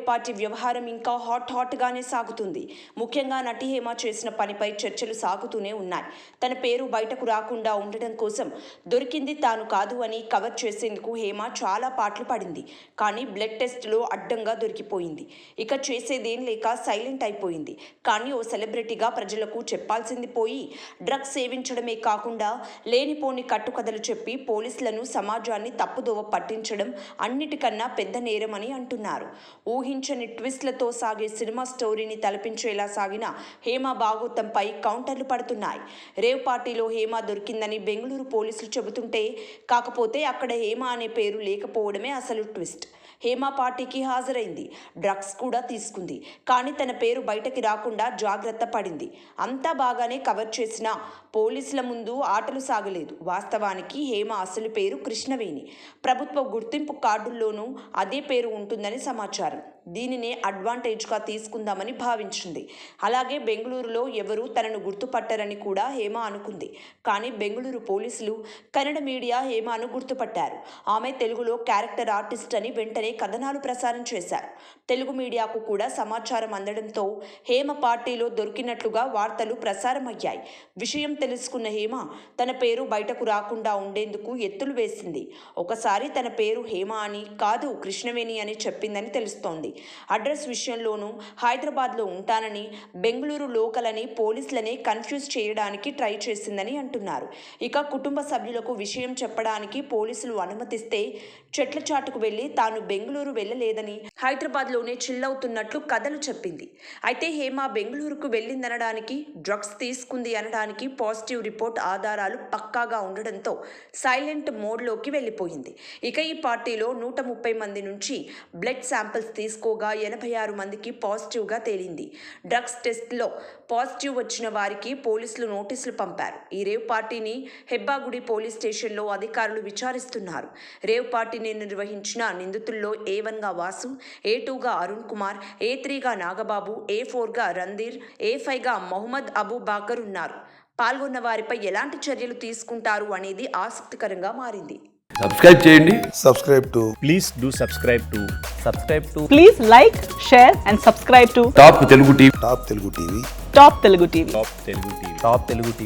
Party వ్యవహారం ఇంకా హాట్గానే సాగుతుంది. ముఖ్యంగా నటి హేమ చేసిన పనిపై చర్చలు సాగుతూనే ఉన్నాయి. తన పేరు బయటకు రాకుండా ఉండడం కోసం దొరికింది తాను కాదు అని కవర్ చేసేందుకు హేమ చాలా పాటలు పడింది. కానీ బ్లడ్ టెస్ట్లో అడ్డంగా దొరికిపోయింది. ఇక చేసేదేం లేక సైలెంట్ అయిపోయింది. కానీ ఓ సెలబ్రిటీగా ప్రజలకు చెప్పాల్సింది పోయి డ్రగ్స్ సేవించడమే కాకుండా లేనిపోని కట్టుకథలు చెప్పి పోలీసులను సమాజాన్ని తప్పుదోవ పట్టించడం అన్నిటికన్నా పెద్ద నేరమని అంటున్నారు. ఊహించని ట్విస్ట్లతో సాగే సినిమా స్టోరీని తలపించేలా సాగిన హేమ భాగోతంపై కౌంటర్లు పడుతున్నాయి. రేవ్ పార్టీలో హేమ దొరికిందని బెంగళూరు పోలీసులు చెబుతుంటే, కాకపోతే అక్కడ హేమ అనే పేరు లేకపోవడమే అసలు ట్విస్ట్. హేమ పార్టీకి హాజరైంది, డ్రగ్స్ కూడా తీసుకుంది. కానీ తన పేరు బయటకి రాకుండా జాగ్రత్త పడింది. అంతా బాగానే కవర్ చేసినా పోలీసుల ముందు ఆటలు సాగలేదు. వాస్తవానికి హేమ అసలు పేరు కృష్ణవేణి. ప్రభుత్వ గుర్తింపు కార్డుల్లోనూ అదే పేరు ఉంటుందని సమాచారం. దీనినే అడ్వాంటేజ్గా తీసుకుందామని భావించింది. అలాగే బెంగళూరులో ఎవరూ తనను గుర్తుపట్టరని కూడా హేమ అనుకుంది. కానీ బెంగళూరు పోలీసులు, కన్నడ మీడియా హేమను గుర్తుపట్టారు. ఆమె తెలుగులో క్యారెక్టర్ ఆర్టిస్ట్ అని వెంటనే కథనాలు ప్రసారం చేశారు. తెలుగు మీడియాకు కూడా సమాచారం అందడంతో హేమ పార్టీలో దొరికినట్లుగా వార్తలు ప్రసారమయ్యాయి. విషయం తెలుసుకున్న హేమ తన పేరు బయటకు రాకుండా ఉండేందుకు ఎత్తులు వేసింది. ఒకసారి తన పేరు హేమ అని కాదు కృష్ణవేణి అని చెప్పిందని తెలుస్తోంది. అడ్రస్ విషయంలోనూ హైదరాబాద్లో ఉంటానని, బెంగళూరు లోకల్ అని పోలీసులనే కన్ఫ్యూజ్ చేయడానికి ట్రై చేసిందని అంటున్నారు. ఇక కుటుంబ సభ్యులకు విషయం చెప్పడానికి పోలీసులు అనుమతిస్తే చెట్ల చాటుకు వెళ్లి తాను బెంగళూరు వెళ్లలేదని, హైదరాబాద్లోనే చిల్లవుతున్నట్లు కథలు చెప్పింది. అయితే హేమ బెంగళూరుకు వెళ్లిందనడానికి, డ్రగ్స్ తీసుకుంది అనడానికి పాజిటివ్ రిపోర్ట్ ఆధారాలు పక్కాగా ఉండడంతో సైలెంట్ మోడ్లోకి వెళ్లిపోయింది. ఇక ఈ పార్టీలో 130 మంది నుంచి బ్లడ్ శాంపిల్స్ తీసుకోగా 86 మందికి పాజిటివ్గా తేలింది. డ్రగ్స్ టెస్ట్లో పాజిటివ్ వచ్చిన వారికి పోలీసులు నోటీసులు పంపారు. ఈ రేవ్ పార్టీని హెబ్బాగుడి పోలీస్ స్టేషన్లో అధికారులు విచారిస్తున్నారు. రేవ్ పార్టీని నిర్వహించిన నిందితుల్లో A1గా వాసు, A2గా అరుణ్ కుమార్, A3గా నాగబాబు, A4గా రంధీర్, A5గా మొహమ్మద్ అబూ బాకర్ ఉన్నారు. పాల్గొన్న వారిపై ఎలాంటి చర్యలు తీసుకుంటారు అనేది ఆసక్తికరంగా మారింది. సబ్స్క్రైబ్ చేయండి. Please do subscribe to. Please like, share and subscribe to top Telugu TV. Top Telugu TV. Top Telugu TV.